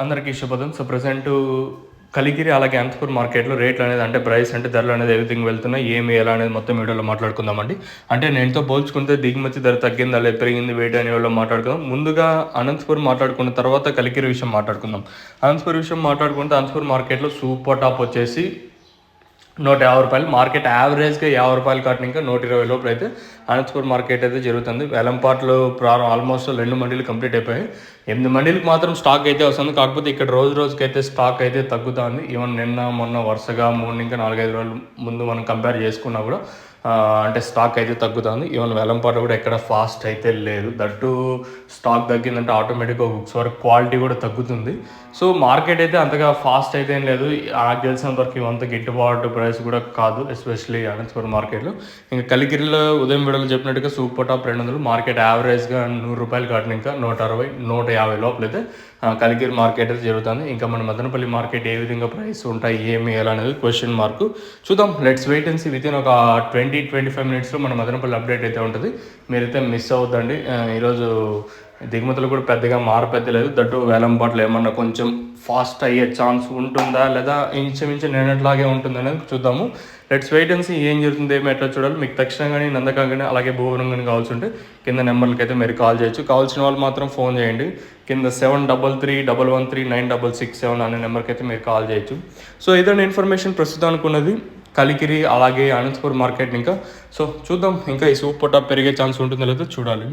అందరికీ శుభోదయం. So present Kalikiri అలాగే అనంతపురం మార్కెట్లో రేట్లు అనేది అంటే ప్రైస్ అంటే ధరలు అనేది ఎవ్రీథింగ్ వెళ్తున్నాయి. ఏమి ఎలా అనేది మొత్తం వీడియోలో మాట్లాడుకుందామండి. అంటే నేనుతో పోల్చుకుంటే దిగుమతి ధర తగ్గిందా లేదా పెరిగింది వెయిట్ అనే వీడియోలో మాట్లాడుకుందాం. ముందుగా అనంతపురం మాట్లాడుకున్న తర్వాత కలికిరి విషయం మాట్లాడుకుందాం. అనంతపురం విషయం మాట్లాడుకుంటే అనంతపురం మార్కెట్లో సూపర్ టాప్ వచ్చేసి ₹150. మార్కెట్ యావరేజ్గా ₹50 కాటిన ఇంకా 120 లోపల అయితే అనంతపురం మార్కెట్ అయితే జరుగుతుంది. వేలంపాట్లు ఆల్మోస్ట్ 2 మండీలు కంప్లీట్ అయిపోయాయి. 8 మండీలకు మాత్రం స్టాక్ అయితే వస్తుంది. కాకపోతే ఇక్కడ రోజుకైతే స్టాక్ అయితే తగ్గుతుంది. ఈవెన్ నిన్న మొన్న వరుసగా 3 ఇంకా 4-5 రోజుల ముందు మనం కంపేర్ చేసుకున్నా కూడా అంటే స్టాక్ అయితే తగ్గుతుంది. ఈవెన్ వేలంపాటు కూడా ఎక్కడ ఫాస్ట్ అయితే లేదు. దట్టు స్టాక్ తగ్గిందంటే ఆటోమేటిక్గా బుక్స్ వరకు క్వాలిటీ కూడా తగ్గుతుంది. సో మార్కెట్ అయితే అంతగా ఫాస్ట్ అయితే ఏం లేదు. నాకు తెలిసినంత వరకు ఇవంత గిట్టుబాటు ప్రైస్ కూడా కాదు, ఎస్పెషల్లీ అనంతపురం మార్కెట్లో. ఇంకా కలికిరిలో ఉదయం వీడియోలో చెప్పినట్టుగా సూపర్ టాప్ 200, మార్కెట్ యావరేజ్గా ₹100 కాటిన ఇంకా 160, 150 లోపలైతే కలికిరి మార్కెట్ అయితే జరుగుతుంది. ఇంకా మన మదనపల్లి మార్కెట్ ఏ విధంగా ప్రైస్ ఉంటాయి ఏమి ఎలా అనేది క్వశ్చన్ మార్క్. చూద్దాం, let's wait and see. Within ఒక 20-25 మినిట్స్లో మన మదనపల్లి అప్డేట్ అయితే ఉంటుంది. మీరైతే మిస్ అవ్వద్దండి. ఈరోజు దిగుమతులు కూడా పెద్దగా మారపెద్దలేదు. దట్టు వేలంపాట్లు ఏమన్నా కొంచెం ఫాస్ట్ అయ్యే ఛాన్స్ ఉంటుందా లేదా ఇంచుమించు నిన్నట్లాగే ఉంటుంది అనేది చూద్దాము. లెట్స్ వెయిట్ అండ్ సీ ఏం జరుగుతుంది ఏమో ఎట్లా చూడాలి. మీకు తక్షణం కానీ నందకం కానీ అలాగే భువనం కానీ కావాల్సి ఉంటే కింద నెంబర్లకి అయితే మీరు కాల్ చేయొచ్చు. కావాల్సిన వాళ్ళు మాత్రం ఫోన్ చేయండి. కింద 7331396667 అనే నెంబర్కి అయితే మీరు కాల్ చేయొచ్చు. సో ఇదండి ఇన్ఫర్మేషన్ ప్రస్తుతం అనుకున్నది కలికిరి అలాగే అనంతపురం మార్కెట్. ఇంకా సో చూద్దాం, ఇంకా ఈ సూపర్ టాప్ పెరిగే ఛాన్స్ ఉంటుందో లేదో చూడాలి.